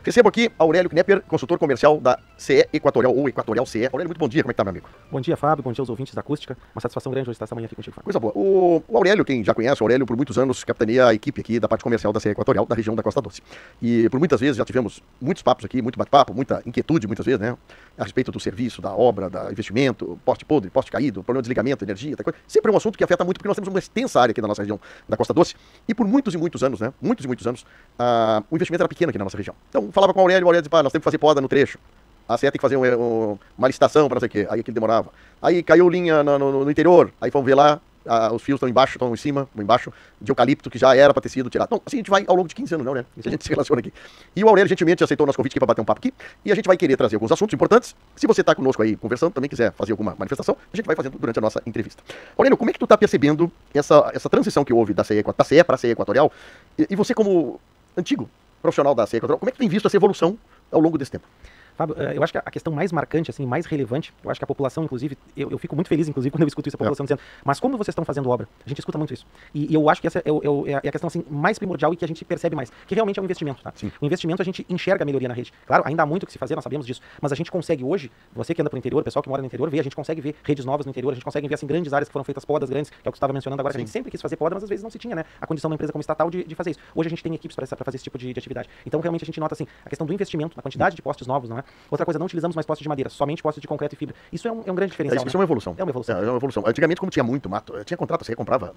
Recebo aqui Aurélio Knepper, consultor comercial da CE Equatorial ou Equatorial CE. Aurélio, muito bom dia, como é que tá, meu amigo? Bom dia, Fábio, bom dia aos ouvintes da Acústica. Uma satisfação grande hoje estar esta manhã aqui contigo, Fábio. Coisa boa. O Aurélio, quem já conhece, o Aurélio por muitos anos capitaneia a equipe aqui da parte comercial da CE Equatorial, da região da Costa Doce. E por muitas vezes já tivemos muitos papos aqui, muito bate-papo, muita inquietude muitas vezes, né? A respeito do serviço, da obra, do investimento, poste podre, poste caído, problema de desligamento, energia, tal coisa. Sempre é um assunto que afeta muito, porque nós temos uma extensa área aqui na nossa região da Costa Doce. E por muitos e muitos anos, né? Muitos e muitos anos, o investimento era pequeno aqui na nossa região. Então, falava com o Aurélio dizia, nós temos que fazer poda no trecho. A CE tem que fazer uma licitação para não sei o quê. Aí aquilo demorava. Aí caiu linha no interior. Aí fomos ver lá, os fios estão embaixo, estão em cima, embaixo, de eucalipto, que já era para ter sido tirado. Então, assim a gente vai ao longo de 15 anos, não, né? Isso a gente se relaciona aqui. E o Aurélio gentilmente aceitou o nosso convite aqui para bater um papo aqui. E a gente vai querer trazer alguns assuntos importantes. Se você está conosco aí conversando, também quiser fazer alguma manifestação, a gente vai fazendo durante a nossa entrevista. Aurélio, como é que tu está percebendo essa transição que houve da CE para a CE Equatorial? E você, como antigo profissional da CE Equatorial, como é que tem visto essa evolução ao longo desse tempo? Fábio, eu acho que a questão mais marcante, assim, mais relevante, eu acho que a população, inclusive, eu fico muito feliz, inclusive, quando eu escuto isso, a população dizendo, mas como vocês estão fazendo obra? A gente escuta muito isso. E eu acho que essa é a questão, assim, mais primordial e que a gente percebe mais, que realmente é um investimento, tá? Sim. O investimento, a gente enxerga a melhoria na rede. Claro, ainda há muito o que se fazer, nós sabemos disso, mas a gente consegue hoje, você que anda pro interior, o pessoal que mora no interior, a gente consegue ver redes novas no interior, a gente consegue ver, assim, grandes áreas que foram feitas podas grandes, que é o que você estava mencionando agora, que a gente sempre quis fazer poda, mas às vezes não se tinha, né? A condição da empresa como estatal de fazer isso. Hoje a gente tem equipes para fazer esse tipo de atividade. Então, realmente, a gente nota, assim, a questão do investimento, na quantidade de postes novos, não é? Outra coisa, não utilizamos mais postes de madeira, somente postes de concreto e fibra. Isso é um grande diferencial. Isso é uma evolução. É uma evolução. É uma evolução. Antigamente, como tinha muito mato, tinha contrato, você comprava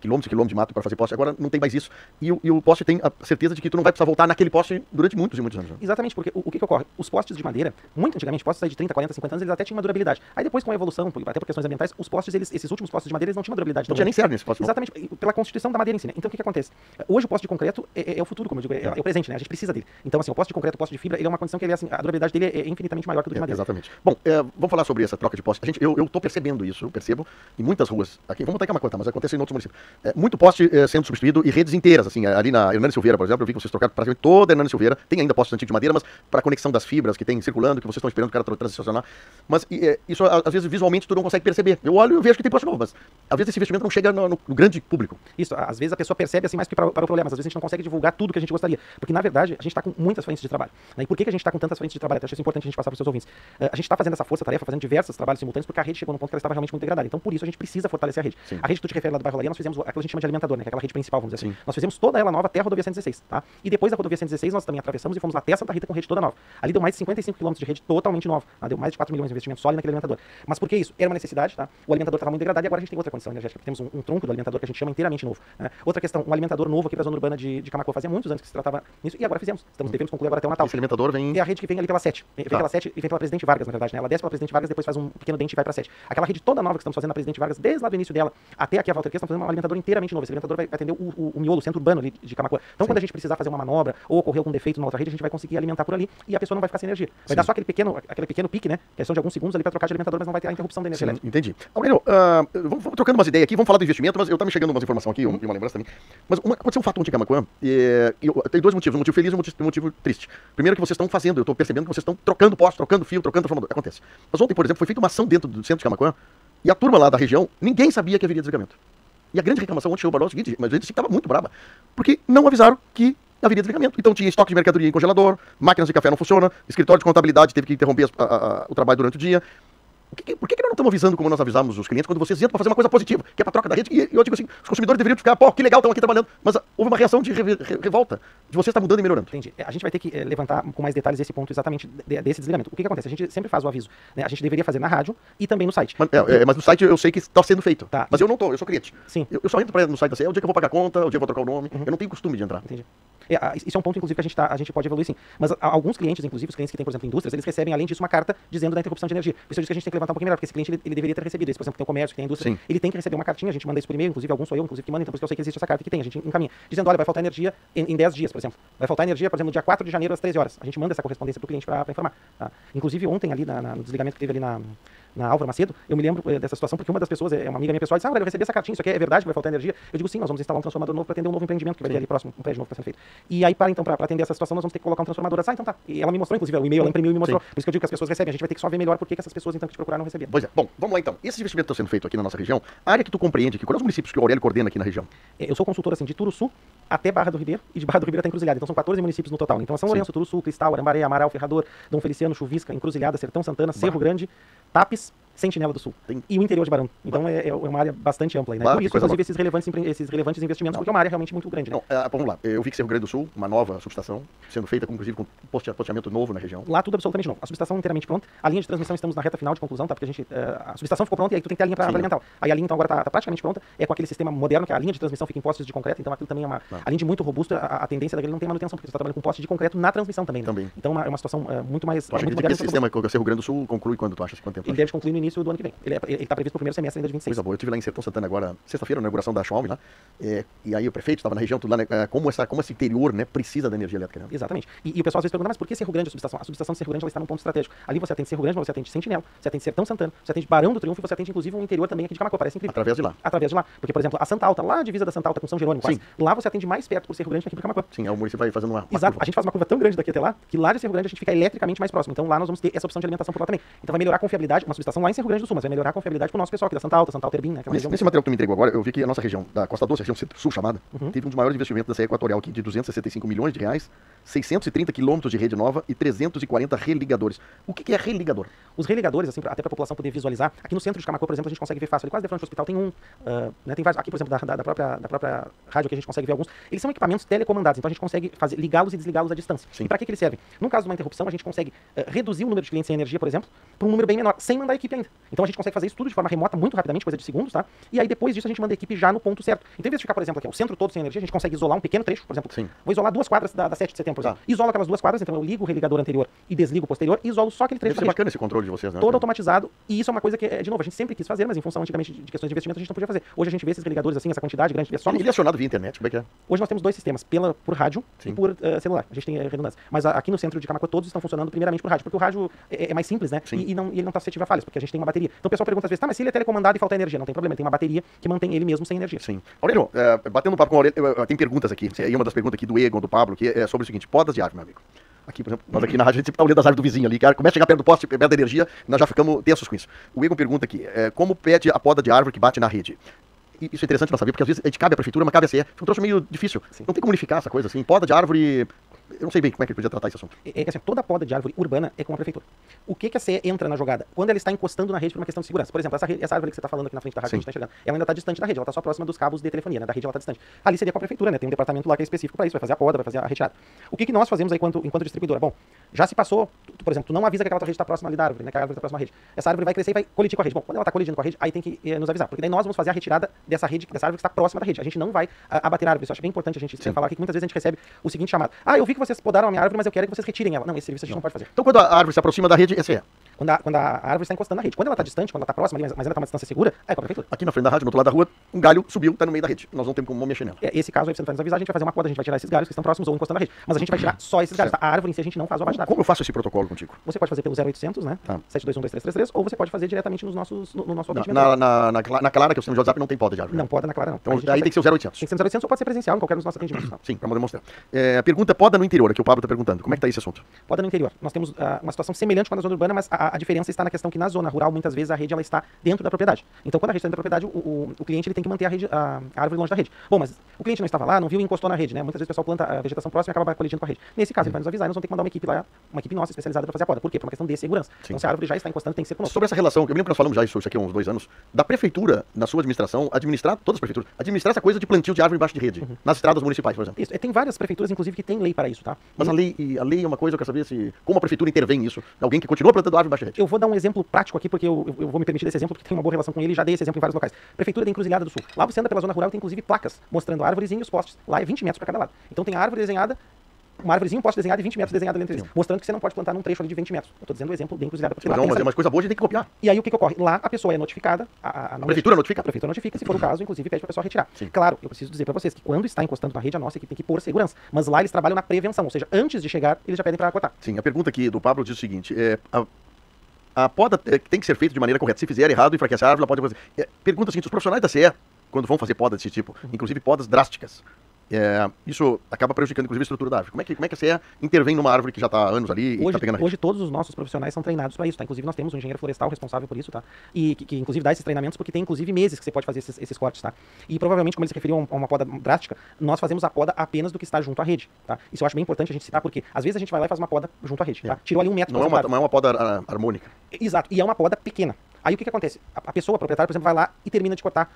quilômetros e quilômetros de mato para fazer poste, agora não tem mais isso. E o poste tem a certeza de que tu não vai precisar voltar naquele poste durante muitos e muitos anos. Exatamente, porque o que ocorre? Os postes de madeira, muito antigamente, postes aí de 30, 40, 50 anos, eles até tinham uma durabilidade. Aí depois, com a evolução, até por questões ambientais, os postes, esses últimos postes de madeira, eles não tinham uma durabilidade. Não tinha nem cerne nesse poste. Exatamente, pela constituição da madeira em si, né? Então o que acontece? Hoje o poste de concreto é o futuro, como eu digo, é o presente, né? A gente precisa dele. Então, assim, o poste de concreto, o poste de fibra, ele é uma condição que ele, assim, a durabilidade dele é infinitamente maior que o de madeira. Exatamente. Bom, vamos falar sobre essa troca de poste. Eu tô percebendo isso, eu percebo em muitas ruas aqui. Vamos botar em Camaquã, mas acontece em outros municípios. Muito poste sendo substituído e redes inteiras, assim, ali na Hernani Silveira, por exemplo, eu vi que vocês trocaram praticamente toda a Hernani Silveira, tem ainda postes antigos de madeira, mas para a conexão das fibras que tem circulando, que vocês estão esperando o cara transicionar, mas isso às vezes visualmente tu não consegue perceber. Eu olho e vejo que tem poste novo, mas às vezes esse investimento não chega no grande público. Isso, às vezes a pessoa percebe assim mais que para o problema, mas às vezes a gente não consegue divulgar tudo que a gente gostaria, porque na verdade a gente está com muitas frentes de trabalho, né? E por que a gente está com tantas frentes de trabalho? Eu acho isso importante a gente passar para os seus ouvintes. A gente está fazendo essa força-tarefa, fazendo diversos trabalhos simultâneos, porque a rede chegou num ponto que ela estava realmente muito degradada. Então por isso a gente precisa fortalecer a rede. Sim. A rede que tu te refere lá do bairro Laia, nós fizemos aquilo que a gente chama de alimentador, né? Que é aquela rede principal, vamos dizer assim. Nós fizemos toda ela nova até a rodovia 116, tá? E depois da rodovia 116 nós também atravessamos e fomos até Santa Rita com rede toda nova. Ali deu mais de 55 km de rede totalmente nova, tá? Deu mais de 4 milhões de investimento só ali naquele alimentador. Mas por que isso? Era uma necessidade, tá? O alimentador estava muito degradado e agora a gente tem outra condição energética. Temos um tronco do alimentador que a gente chama inteiramente novo, né? Outra questão, um alimentador novo aqui para a zona urbana de Camaquã. Fazia muitos anos que se tratava nisso e agora fizemos. Devemos concluir agora até o Natal. Esse alimentador vem... É a rede que vem ali pela 7. Vem pela 7 e vem pela Presidente Vargas, na verdade, né? Ela desce pela Presidente Vargas, depois faz um pequeno dente e vai para 7. Aquela rede toda nova que estamos fazendo na Presidente Vargas, desde lá do início dela até aqui a Walter Quest, estamos fazendo um alimentador inteiramente novo. Esse alimentador vai atender o miolo, o centro urbano ali de Camaquã. Então, quando a gente precisar fazer uma manobra ou ocorrer algum defeito numa outra rede, a gente vai conseguir alimentar por ali e a pessoa não vai ficar sem energia. Vai dar só aquele pequeno pique, né? Questão de alguns segundos ali para trocar de alimentador, mas não vai ter a interrupção da energia elétrica. Entendi. Aurélio, vamos trocando umas ideias aqui, vamos falar do investimento, mas eu tá me chegando umas informações aqui, e uma lembrança também. Mas aconteceu um fato ontem em Camaquã, tem dois motivos, um motivo feliz e um motivo triste. Primeiro que vocês estão fazendo, eu estou percebendo que vocês estão trocando poste, trocando fio, trocando transformador. Acontece. Mas ontem, por exemplo, foi feita uma ação dentro do centro de Camaquã, e a turma lá da região, ninguém sabia que haveria desligamento. E a grande reclamação ontem chegou para nós é o seguinte, mas a gente estava muito brava, porque não avisaram que haveria desligamento. Então tinha estoque de mercadoria em congelador, máquinas de café não funcionam, escritório de contabilidade teve que interromper o trabalho durante o dia. Por que nós não estamos avisando como nós avisamos os clientes quando vocês entram para fazer uma coisa positiva, que é para troca da rede? E eu digo assim, os consumidores deveriam ficar, pô, que legal, estão aqui trabalhando. Mas houve uma reação de revolta, de você estar mudando e melhorando. Entendi. A gente vai ter que levantar com mais detalhes esse ponto exatamente desse desligamento. O que acontece? A gente sempre faz o aviso, né? A gente deveria fazer na rádio e também no site. Mas no site eu sei que está sendo feito. Tá. Mas eu não tô, eu sou cliente. Sim. Eu só entro no site da CE, é o dia que eu vou pagar a conta, o dia que eu vou trocar o nome. Eu não tenho costume de entrar. Entendi. Isso é um ponto, inclusive, que a gente pode evoluir sim. Mas alguns clientes, inclusive, os clientes que têm, por exemplo, indústrias, eles recebem, além disso, uma carta dizendo da interrupção de energia. Isso eu disse que a gente tem que levantar um pouquinho melhor, porque esse cliente ele deveria ter recebido. Esse, por exemplo, que tem o comércio, que tem a indústria, ele tem que receber uma cartinha, a gente manda isso por e-mail, inclusive alguns sou eu, inclusive, que manda, então por isso que eu sei que existe essa carta que tem, a gente encaminha. Dizendo, olha, vai faltar energia em 10 dias, por exemplo. Vai faltar energia, por exemplo, no dia 4 de janeiro às 13 horas. A gente manda essa correspondência pro cliente para informar. Tá? Inclusive, ontem ali, no desligamento que teve ali na Álvaro Macedo, eu me lembro dessa situação porque uma das pessoas, uma amiga minha pessoal, disse, eu recebi essa cartinha, isso aqui é verdade que vai faltar energia? Eu digo, sim, nós vamos instalar um transformador novo para atender um novo empreendimento que vai ter ali próximo, um prédio novo que está sendo feito. E aí, para atender essa situação, nós vamos ter que colocar um transformador. Então tá. E ela me mostrou, inclusive, o e-mail, ela imprimiu e me mostrou. Por isso que eu digo que as pessoas recebem, a gente vai ter que só ver melhor por que essas pessoas, então, que te procuraram não recebiam. Pois é. Bom, vamos lá então. Esses investimentos estão sendo feitos aqui na nossa região, a área que tu compreende aqui, quais são os municípios que o Aurélio coordena aqui na região? Eu sou consultor, assim, de Turuçu até Barra do Ribeiro, e de Barra do Ribeiro até Encruzilhada. Então são 14 municípios no total. Então São Lourenço, Turuçu, Cristal, Arambaré, Amaral, Ferrador, Dom Feliciano, Chuvisca, Encruzilhada, Sertão Santana, Cerro Grande, Tapes, Sentinela do Sul. E o interior de Barão. Então é uma área bastante ampla aí, né? Por isso, inclusive, esses relevantes investimentos, porque é uma área realmente muito grande, né? Vamos lá. Eu vi que Cerro Grande do Sul, uma nova subestação, sendo feita, inclusive, com posteamento novo na região. Lá tudo absolutamente novo. A subestação inteiramente pronta. A linha de transmissão estamos na reta final de conclusão, tá? Porque a subestação ficou pronta e aí tu tem que ter a linha para alimentar. Aí a linha, então, agora tá praticamente pronta. É com aquele sistema moderno, que a linha de transmissão fica em postes de concreto. Então aquilo também é além de muito robusto, a tendência daquele não tem manutenção, porque você está trabalhando com poste de concreto na transmissão também, né? Então é uma situação muito mais... Tu acha que esse sistema que o Cerro Grande do Sul conclui quando tu achas? Quanto tempo? Ele deve concluir no início do ano que vem. Ele está previsto para o primeiro semestre ainda de 26. Coisa boa. Eu estive lá em Sertão Santana agora, sexta-feira, na inauguração da Xiaomi lá, e aí o prefeito estava na região, tudo lá, né, como esse interior, né, precisa da energia elétrica. Né? Exatamente. E o pessoal às vezes pergunta, mas por que Cerro Grande a subestação? A subestação de Cerro Grande ela está num ponto estratégico. Ali você atende Cerro Grande, mas você atende Sentinela, você atende Sertão Santana, você atende Barão do Triunfo e você atende inclusive um interior também aqui de Camaquã, parece incrível. Através de lá. Através de lá. Porque, por exemplo, a Santa Alta, lá a divisa da Santa Alta com São Jerônimo, quase, lá você atende mais perto por Cerro Grande que aqui por Camaquã. Sim, o município vai fazendo uma Exato. curva. A gente faz uma curva tão grande daqui até lá, que lá de Cerro Grande a gente fica eletricamente mais próximo. Então lá nós vamos ter essa opção de alimentação por lá também. Então vai melhorar a confiabilidade, uma subestação lá em Cerro Grande do Sul, mas vai melhorar a confiabilidade pro nosso pessoal aqui da Santa Alta Herbim, né? Nesse material que tu me entregou agora, eu vi que a nossa região da Costa Doce, a região Centro-Sul chamada, teve um dos maiores investimentos da CE Equatorial aqui, de 265 milhões de reais, 630 quilômetros de rede nova e 340 religadores. O que é religador? Os religadores, assim, até para a população poder visualizar, aqui no centro de Camaquã, por exemplo, a gente consegue ver fácil, ali quase de frente ao hospital tem né, tem vários, aqui, por exemplo, da própria rádio que a gente consegue ver alguns, eles são equipamentos telecomandados, então a gente consegue ligá-los e desligá-los à distância. Sim. E para que eles servem? No caso de uma interrupção, a gente consegue reduzir o número de clientes sem energia, por exemplo, para um número bem menor, sem mandar a equipe ainda. Então a gente consegue fazer isso tudo de forma remota, muito rapidamente, coisa de segundos, tá? E aí depois disso a gente manda a equipe já no ponto certo. Então, em vez de ficar, por exemplo, aqui, o centro todo sem energia, a gente consegue isolar um pequeno trecho, por exemplo. Sim. Vou isolar 2 quadras da 7 de setembro, por exemplo. Isolo aquelas 2 quadras, então eu ligo o religador anterior e desligo o posterior e isolo só aquele trecho. Deve ser bacana esse controle de vocês, né? Todo automatizado, e isso é uma coisa que, de novo, a gente sempre quis fazer, mas em função antigamente de questões de investimento a gente não podia fazer. Hoje a gente vê esses religadores assim, essa quantidade grande, só ele é acionado via internet, como é que é? Hoje nós temos 2 sistemas, por rádio e por celular. A gente tem redundância. Mas aqui no centro de Camaquã todos estão funcionando primeiramente por rádio, porque o rádio é mais simples, né? E ele não está suscetível a falhas, porque a gente tem uma bateria. Então o pessoal pergunta às vezes, tá, mas se ele é telecomandado e falta energia, não tem problema, tem uma bateria que mantém ele mesmo sem energia. Sim. Aurélio, batendo um papo com o Aurélio, tem perguntas aqui, e uma das perguntas aqui do Egon, do Pablo, que é sobre o seguinte, podas de árvore, meu amigo. Aqui, por exemplo, nós aqui na rádio, a gente sempre tá olhando as árvores do vizinho ali, cara, começa a chegar perto do poste, perto da energia, nós já ficamos tensos com isso. O Egon pergunta aqui, como pede a poda de árvore que bate na rede? Isso é interessante não saber, porque às vezes a gente cabe à prefeitura, mas cabe a CE. Fica um troço meio difícil. Sim. Não tem como unificar essa coisa assim. Poda de árvore... Eu não sei bem como é que ele podia tratar esse assunto. Assim, toda poda de árvore urbana é com a prefeitura. O que a CE entra na jogada? Quando ela está encostando na rede por uma questão de segurança. Por exemplo, essa árvore que você está falando aqui na frente da rádio, que a gente está enxergando, ela ainda está distante da rede, ela está só próxima dos cabos de telefonia, né? Da rede ela está distante. Ali seria com a prefeitura, né? Tem um departamento lá que é específico para isso, vai fazer a poda, vai fazer a retirada. O que nós fazemos aí enquanto distribuidora? Bom, já se passou, por exemplo, tu não avisa que aquela tua rede está próxima ali da árvore, né? Que a árvore está próxima à rede. Essa árvore vai crescer e vai colidir com a rede. Bom, quando ela está colidindo com a rede, aí tem que nos avisar, porque daí nós vamos fazer a retirada dessa árvore que está próxima da rede. A gente não vai abater a árvore. Isso eu acho bem importante a gente falar aqui, que muitas vezes a gente recebe o seguinte chamado: eu vi que vocês podaram a minha árvore, mas eu quero que vocês retirem ela. Não, esse serviço a gente não pode fazer. Então quando a árvore se aproxima da rede, esse é? Quando a árvore está encostando na rede. Quando ela está distante, quando ela está próxima, mas ela está uma distância segura, é com a prefeitura. Aqui na frente da rádio, no outro lado da rua, um galho subiu, está no meio da rede. Nós não temos como mexer nela. Esse caso aí, você vai nos avisar, a gente vai fazer uma poda, a gente vai tirar esses galhos que estão próximos ou encostando na rede. Mas a gente vai tirar só esses galhos. Tá? A árvore em si a gente não faz o abate da árvore. Como eu faço esse protocolo contigo? Você pode fazer pelo 0800, né? 7212333, ou você pode fazer diretamente no nosso atendimento. Na Clara, que eu sei no WhatsApp, não tem poda de árvore. Não, poda na Clara não. Então aí tem que ser o 0800. Tem que ser o 0800 ou pode ser presencial em qualquer dos nossos atendimentos. Tá? Sim, para demonstrar. Pergunta poda no interior, que o Pablo está perguntando. Como é que está esse assunto? Poda no interior. Nós temos uma situação semelhante com a da zona urbana, mas a diferença está na questão que na zona rural, muitas vezes, a rede ela está dentro da propriedade. Então, quando a rede está dentro da propriedade, o cliente ele tem que manter a árvore longe da rede. Bom, mas o cliente não estava lá, não viu e encostou na rede, né? Muitas vezes o pessoal planta a vegetação próxima e acaba colidindo com a rede. Nesse caso, ele vai nos avisar e nós vamos ter que mandar uma equipe lá, uma equipe nossa especializada para fazer a poda. Por quê? Por uma questão de segurança. Sim. Então, se a árvore já está encostando, tem que ser conosco. Sobre essa relação, eu me lembro que nós falamos já isso aqui há uns 2 anos, da prefeitura, na sua administração, administrar, todas as prefeituras, administrar essa coisa de plantio de árvore embaixo de rede, nas estradas municipais, por exemplo. Isso, tem várias prefeituras, inclusive, que tem lei para isso, tá? Mas a lei é uma coisa, eu quero saber como a prefeitura intervém nisso. Alguém que continua plantando árvore embaixo de rede. Eu vou dar um exemplo prático aqui, porque eu vou me permitir desse exemplo, porque tem uma boa relação com ele, já dei esse exemplo em vários locais. Prefeitura da Encruzilhada do Sul. Lá você anda pela zona rural e tem inclusive placas mostrando árvores e os postes. Lá é 20 metros para cada lado. Então tem a árvore desenhada, uma árvorezinha, um poste desenhado e 20 metros desenhado ali entre eles, mostrando que você não pode plantar num trecho ali de 20 metros. Eu tô dizendo o exemplo da Encruzilhada. Mas coisa boa a gente tem que copiar. E aí o que ocorre? Lá a pessoa é notificada, a prefeitura notifica? A prefeitura notifica, se for o caso, inclusive pede para a pessoa retirar. Sim. Claro, eu preciso dizer para vocês que quando está encostando na rede, a nossa equipe tem que pôr segurança. Mas lá eles trabalham na prevenção, ou seja, antes de chegar, eles já pedem para cortar. Sim, a pergunta aqui do Pablo diz o seguinte, A poda tem que ser feita de maneira correta. Se fizer errado, enfraquece a árvore, ela pode fazer. Pergunta assim, os profissionais da CE, quando vão fazer poda desse tipo, inclusive podas drásticas, isso acaba prejudicando, inclusive, a estrutura da árvore. Como é que a CE intervém numa árvore que já está há anos ali e está pegando... Hoje todos os nossos profissionais são treinados para isso, tá? Inclusive nós temos um engenheiro florestal responsável por isso, tá? E que inclusive dá esses treinamentos porque tem inclusive meses que você pode fazer esses cortes, tá? E provavelmente, como eles se referiam a uma poda drástica, nós fazemos a poda apenas do que está junto à rede, tá? Isso eu acho bem importante a gente citar, porque às vezes a gente vai lá e faz uma poda junto à rede, tá? Tirou ali 1 metro. Não é uma poda harmônica. Exato, e é uma poda pequena. Aí o que acontece? A pessoa, a proprietária, por exemplo, vai lá e termina de cortar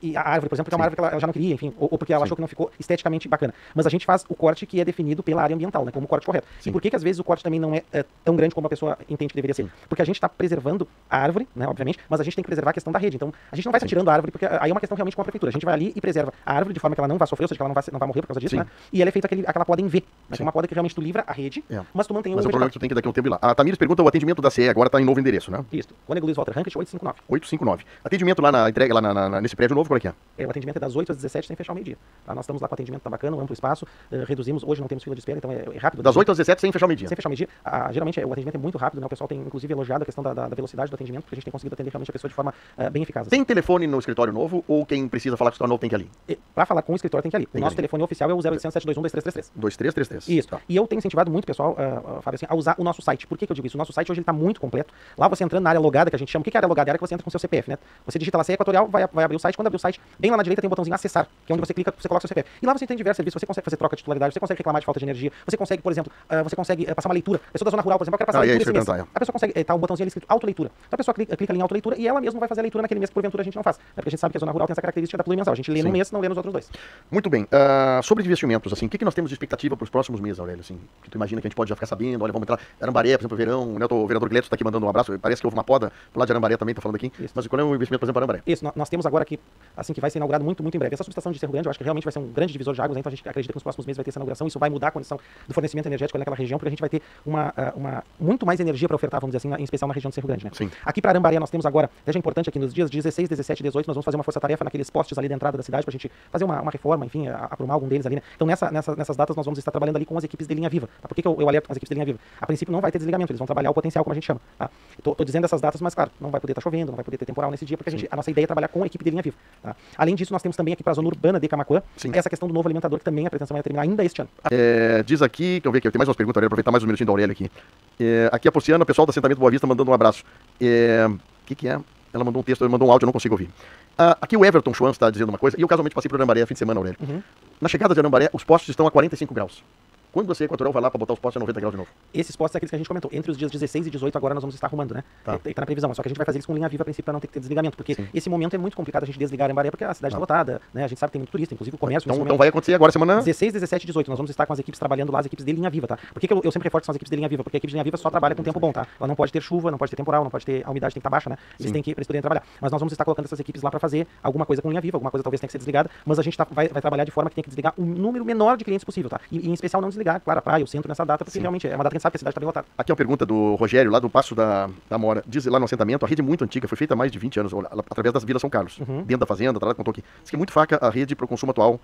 e a árvore, por exemplo, porque é uma árvore que ela já não queria, enfim, ou porque ela achou que não ficou esteticamente bacana. Mas a gente faz o corte que é definido pela área ambiental, né, como o corte correto. Sim. E por que às vezes o corte também não é tão grande como a pessoa entende que deveria ser? Porque a gente está preservando a árvore, né, obviamente, mas a gente tem que preservar a questão da rede. Então, a gente não vai estar tirando a árvore, porque aí é uma questão realmente com a prefeitura. A gente vai ali e preserva a árvore de forma que ela não vai sofrer, ou seja, que ela não vai morrer por causa disso, né? E ela é feita aquela poda em V, né, que é uma poda que realmente tu livra a rede, mas tu mantém o... Mas o problema é que tu tem que daqui a um tempo ir lá. A Tamires pergunta, o atendimento da CE agora está em novo endereço, né? Isso. Cônego Luiz Walter Rankett, 859. 859. Atendimento lá na entrega, lá nesse prédio novo, qual é que é? O atendimento é das 8 às 17 sem fechar o meio-dia. Tá? Nós estamos lá com o atendimento, tá bacana, um amplo espaço, reduzimos, hoje não temos fila de espera, então é rápido. Das 8 às 17 sem fechar o meio-dia. Sem fechar o meio-dia. Geralmente o atendimento é muito rápido, né? O pessoal tem inclusive elogiado a questão da velocidade do atendimento, porque a gente tem conseguido atender realmente a pessoa de forma bem eficaz. Tem telefone no escritório novo ou quem precisa falar com o escritório novo tem que ir ali? Para falar com o escritório tem que ir ali. O nosso telefone oficial é o 0800 721 2333. 2333. Isso. Tá. E eu tenho incentivado muito, pessoal, Fábio, assim, a usar o nosso site. Por que eu digo isso? O nosso site hoje ele tá muito completo. Lá você entrando na área logada, que a gente chama. O que é a área logada? É a área que você entra com o seu CPF, né? Você digita lá CE Equatorial, vai abrir o site. Quando abrir o site, bem lá na direita tem um botãozinho acessar, que é onde você clica, você coloca o seu CPF. E lá você tem diversos serviços, você consegue fazer troca de titularidade, você consegue reclamar de falta de energia, você consegue, por exemplo, passar uma leitura. Pessoa da zona rural, por exemplo, eu quero passar a leitura esse mês. A pessoa consegue, tá um botãozinho ali escrito autoleitura. Então a pessoa clica ali em autoleitura e ela mesma vai fazer a leitura naquele mês que porventura a gente não faz. Porque a gente sabe que a zona rural tem essa característica da plurimental. A gente lê no mês, não lê nos outros dois. Muito bem. Sobre investimentos, assim, o que nós temos de expectativa para os próximos meses, Aurélio? Assim, que tu imagina que a gente pode já ficar sabendo, olha, vamos entrar Arambaré, por exemplo, verão, né? O vereador Gleto está aqui mandando um abraço, parece que houve uma poda do lado de Arambaré também, tá falando aqui. Isso. Mas qual é o investimento, por exemplo, para Arambaré? Isso, nós temos agora aqui, assim, que vai ser inaugurado muito em breve. Essa subestação de Cerro Grande, eu acho que realmente vai ser um grande divisor de águas, né? Então a gente acredita que nos próximos meses vai ter essa inauguração, isso vai mudar a condição do fornecimento energético naquela região, porque a gente vai ter muito mais energia para ofertar, vamos dizer assim, em especial na região de Cerro Grande, né? Sim. Aqui para Arambaré nós temos agora, veja importante aqui, nos dias 16, 17 e 18, nós vamos fazer uma força-tarefa naqueles postes ali da entrada da cidade pra gente fazer uma reforma, enfim, aprumar algum deles ali, né? Então nessas datas nós vamos estar trabalhando ali com as equipes de linha viva. Tá? Por que eu alerto as equipes de linha viva? A princípio não vai ter desligamento, eles vão trabalhar o potencial, como a gente chama. Tá? Tô dizendo essas datas, mas claro, não vai poder estar chovendo, não vai poder ter temporal nesse dia, porque a nossa ideia é trabalhar com a equipe de linha viva. Tá? Além disso, nós temos também aqui para a zona urbana de Camaquã, essa questão do novo alimentador, que também a pretensão é terminar ainda este ano. Diz aqui, deixa eu ver aqui, tem mais umas perguntas, Aurélio, aproveitar mais um minutinho da Aurélio aqui. Aqui a Porciana, o pessoal do assentamento Boa Vista mandando um abraço. O que é? Ela mandou um texto, mandou um áudio, eu não consigo ouvir. Aqui o Everton Schwanz está dizendo uma coisa, e eu casualmente passei por Arambaré fim de semana, Aurélio. Na chegada de Arambaré, os postes estão a 45 graus. Quando você Equatorial vai lá para botar os postes a 90 graus de novo? Esses postes é aqueles que a gente comentou. Entre os dias 16 e 18 agora nós vamos estar arrumando, né? Tá na previsão. Só que a gente vai fazer isso com linha viva a princípio para não ter que ter desligamento. Porque esse momento é muito complicado a gente desligar a Arambaré porque a cidade está lotada, né? A gente sabe que tem muito turista, inclusive o comércio. Então vai acontecer agora semana... 16, 17 e 18. Nós vamos estar com as equipes trabalhando lá, as equipes de linha viva, tá? Por que eu sempre reforço as equipes de linha viva? Porque a equipe de linha viva só trabalha com tempo bom, tá? Ela não pode ter chuva, não pode ter temporal, não pode ter... A umidade tem que estar baixa, né? Eles poderem trabalhar. Mas nós vamos estar colocando essas equipes lá para fazer alguma coisa com linha viva, alguma coisa talvez tenha que ser desligada, mas a gente vai trabalhar de forma que tem que desligar o número menor de clientes possível, tá? E em especial não desligar, claro, a praia, o centro nessa data, porque realmente é uma data que a gente sabe que a cidade está bem lotada. Aqui é uma pergunta do Rogério, lá do Passo da Mora. Diz lá no assentamento, a rede é muito antiga, foi feita há mais de 20 anos, através das Vilas São Carlos. Dentro da fazenda, tá lá, contou aqui. Diz que é muito fraca a rede para o consumo atual.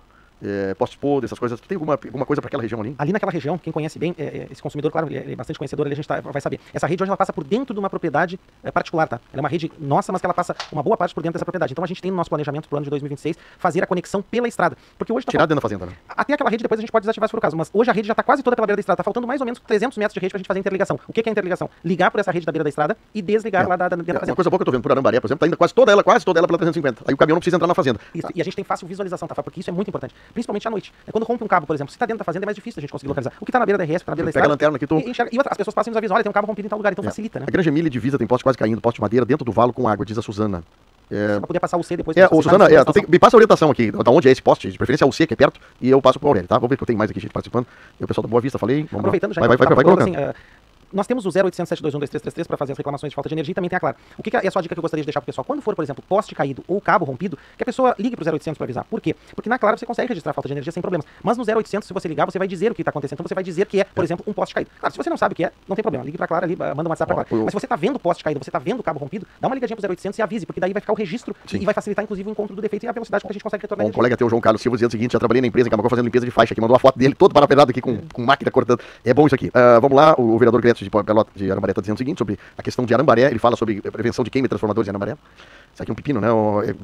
Postos podres, essas coisas. Tu tem alguma coisa para aquela região ali? Ali naquela região, quem conhece bem, esse consumidor, claro, ele é bastante conhecedor, a gente vai saber. Essa rede hoje ela passa por dentro de uma propriedade particular, tá? Ela é uma rede nossa, mas que ela passa uma boa parte por dentro dessa propriedade. Então a gente tem no nosso planejamento pro ano de 2026 fazer a conexão pela estrada. Porque hoje tirar dentro da fazenda, né? Até aquela rede depois a gente pode desativar se for o caso, mas hoje a rede já tá quase toda pela beira da estrada. Tá faltando mais ou menos 300 metros de rede pra gente fazer interligação. O que é interligação? Ligar por essa rede da beira da estrada e desligar lá dentro da fazenda. Uma coisa boa que eu tô vendo por Arambaré, por exemplo, tá indo quase toda ela pela 350. Aí o caminhão não precisa entrar na fazenda. Isso, e a gente tem fácil visualização, tá? Porque isso é muito importante. Principalmente à noite. Quando rompe um cabo, por exemplo, se tá dentro da fazenda é mais difícil a gente conseguir localizar. O que tá na beira da RS, tá na beira da estrada. Pega a lanterna aqui, e outra, as pessoas passam e nos avisam, olha, tem um cabo rompido em tal lugar, então facilita, né? A Granja Emília divisa tem poste quase caindo, poste de madeira dentro do valo com água, diz a Suzana. Pra poder passar o C depois. Suzana, me passa a orientação aqui, da onde é esse poste, de preferência o C, que é perto, e eu passo pro Aurélio, tá? Vamos ver que eu tenho mais aqui gente participando. E o pessoal da Boa Vista, falei. Aproveitando já. Vai colocando. Assim, nós temos o 0800 721 2333 para fazer as reclamações de falta de energia e também tem a Clara. O que é só a dica que eu gostaria de deixar pro pessoal? Quando for, por exemplo, poste caído ou cabo rompido, que a pessoa ligue pro 0800 para avisar. Por quê? Porque na Clara você consegue registrar a falta de energia sem problemas. Mas no 0800, se você ligar, você vai dizer o que está acontecendo. Então você vai dizer que é, por exemplo, um poste caído. Claro, se você não sabe o que é, não tem problema. Ligue pra Clara ali, manda um WhatsApp pra Clara. Mas se você tá vendo o poste caído, você tá vendo o cabo rompido, dá uma ligadinha pro 0800 e avise, porque daí vai ficar o registro e vai facilitar, inclusive, o encontro do defeito e a velocidade com que a gente consegue retornar. Um colega teu, João Carlos Silva, dizia o seguinte: já trabalhei na empresa em Camaquã fazendo limpeza de faixa aqui, mandou uma foto dele todo parapedrado aqui com máquina cortando. É bom isso aqui. Vamos lá, o vereador Gleto Márcio de Arambaré está dizendo o seguinte sobre a questão de Arambaré. Ele fala sobre prevenção de queima e transformadores em Arambaré. Isso aqui é um pepino, né?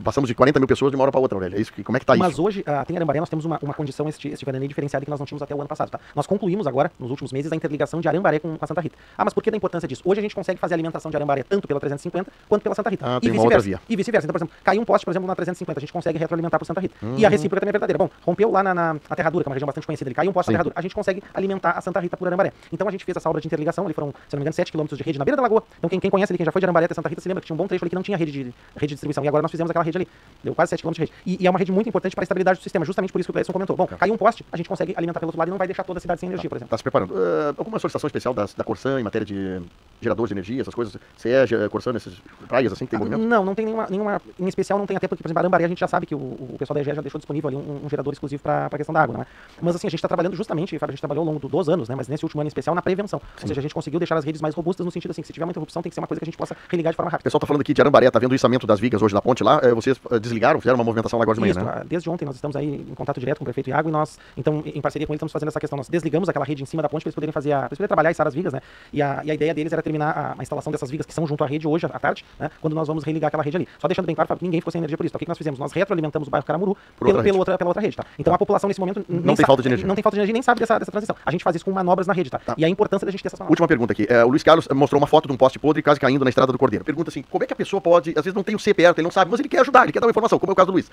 Passamos de 40 mil pessoas de uma hora para outra, Aurélio. É isso, como é que tá isso? Mas hoje, aqui em Arambaré, nós temos uma condição, este veraneio diferenciada que nós não tínhamos até o ano passado, tá? Nós concluímos agora, nos últimos meses, a interligação de Arambaré com a Santa Rita. Ah, mas por que da importância disso? Hoje a gente consegue fazer a alimentação de Arambaré tanto pela 350 quanto pela Santa Rita. Ah, tem uma outra via. E vice-versa. Então, por exemplo, caiu um poste, por exemplo, na 350, a gente consegue retroalimentar por Santa Rita. E a recíproca também é verdadeira. Bom, rompeu lá na Aterradura, que é uma região bastante conhecida, ele caiu um poste na Aterradura, a gente consegue alimentar a Santa Rita por Arambaré. Então a gente fez essa obra de interligação, ali foram, se não me engano, 7 km de rede na beira da lagoa. Então quem conhece ali, quem já foi de Arambaré até Santa Rita, se lembra que tinha um bom trecho ali que não tinha rede de distribuição. E agora nós fizemos aquela rede ali. Deu quase 7 km de rede. E é uma rede muito importante para a estabilidade do sistema, justamente por isso que o Cleiton comentou. Bom, caiu um poste, a gente consegue alimentar pelo outro lado e não vai deixar toda a cidade sem energia, por exemplo. Tá se preparando. Alguma solicitação especial da Corsan em matéria de geradores de energia, essas coisas? CEA, Corsan, nessas praias assim que tem movimento? Não tem nenhuma em especial, não tem, até porque, por exemplo, Arambaré a gente já sabe que o pessoal da EGE já deixou disponível ali um gerador exclusivo para a questão da água, né? Mas assim, a gente está trabalhando justamente, Fábio, a gente trabalhou ao longo dos anos, né? Mas nesse último ano em especial, na prevenção. Ou seja, a gente conseguiu deixar as redes mais robustas no sentido assim, que se tiver uma interrupção, tem que ser uma coisa que a gente possa religar de forma O rápida. pessoal tá falando aqui de Arambaré, tá vendo o içamento das vigas hoje da ponte lá, vocês desligaram, fizeram uma movimentação lá agora de manhã, né? Desde ontem nós estamos aí em contato direto com o prefeito Iago e nós, então, em parceria com ele, estamos fazendo essa questão. Nós desligamos aquela rede em cima da ponte para eles poderem poderem trabalhar e içar as vigas, né? E a ideia deles era terminar a instalação dessas vigas que são junto à rede hoje à tarde, né? Quando nós vamos religar aquela rede ali. Só deixando bem claro, Fábio, que ninguém ficou sem energia por isso. Então, o que nós fizemos? Nós retroalimentamos o bairro Caramuru pela outra rede, tá? Então a população nesse momento não tem falta de energia. Não tem falta de energia, nem sabe dessa transição. A gente faz isso com manobras na rede, tá? E a importância da gente ter essas manobras. Última pergunta aqui. O Luiz Carlos mostrou uma foto de um poste podre quase caindo na estrada do Cordeiro. Pergunta assim, como é que a pessoa pode, às vezes não tem o C perto, ele não sabe, mas ele quer ajudar, ele quer dar uma informação, como é o caso do Luiz.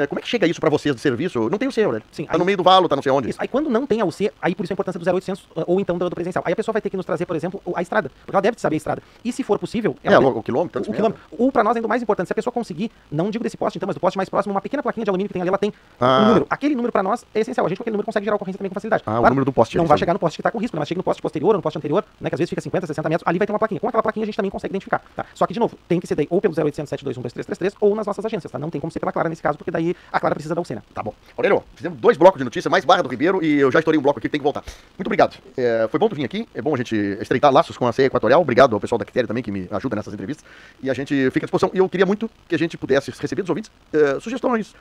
Como é que chega isso pra vocês de serviço? Não tem o C, né? Sim, tá no meio do valo, tá não sei onde. Isso. Aí quando não tem a UC, aí por isso a importância do 0800 ou então do presencial. Aí a pessoa vai ter que nos trazer, por exemplo, a estrada, porque ela deve saber a estrada. E se for possível... o quilômetro. O quilômetro. Ou pra nós ainda o mais importante, se a pessoa conseguir, não digo desse poste então, mas do poste mais próximo, uma pequena plaquinha de alumínio que tem ali, ela tem um número. Aquele número pra nós é essencial. A gente com aquele número consegue gerar ocorrência também com facilidade. Claro, o número do poste. Não vai chegar no poste que tá com risco, mas chega no poste posterior ou no poste anterior, né, que às vezes fica 50, 60 metros, ali vai ter uma plaquinha. Com aquela plaquinha a gente também consegue identificar, tá? Só que, de novo, tem que ser daí ou pelo 0800 721 2333 ou nas nossas agências, tá? Não tem como ser pela Clara nesse caso, porque daí a Clara precisa da UC, né? Tá bom. Aurélio, fizemos 2 blocos de notícia, mais Barra do Ribeiro, e eu já estourei um bloco aqui, tem que voltar. Muito obrigado. Foi bom tu vir aqui, é bom a gente estreitar laços com a CE Equatorial. Obrigado ao pessoal da Quitéria também que me ajuda nessas entrevistas. E a gente fica à disposição. E eu queria muito que a gente pudesse receber dos ouvintes sugestões,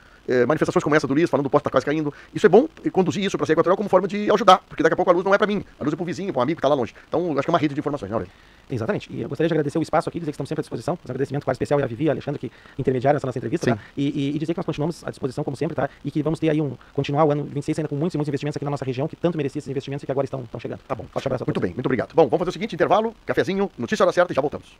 manifestações como essa do Luiz, falando do poste tá quase caindo. Isso é bom, conduzir isso para a CE Equatorial como forma de ajudar, porque daqui a pouco a luz não é para mim, a luz é para o vizinho, para um amigo que tá lá longe. Então, acho que é uma rede de informações, né, Aurélio? Exatamente. E eu gostaria de agradecer o espaço aqui, dizer que estamos sempre à disposição. Um agradecimento quase especial e a Vivi e a Alexandre, que intermediaram essa nossa entrevista, tá? E dizer que nós continuamos à disposição, como sempre, tá? E que vamos ter aí continuar o ano 26 ainda com muitos investimentos aqui na nossa região, que tanto merecia esses investimentos e que agora estão chegando. Tá bom. Forte abraço a todos. Muito bem, muito obrigado. Bom, vamos fazer o seguinte, intervalo, cafezinho, notícia hora certa e já voltamos.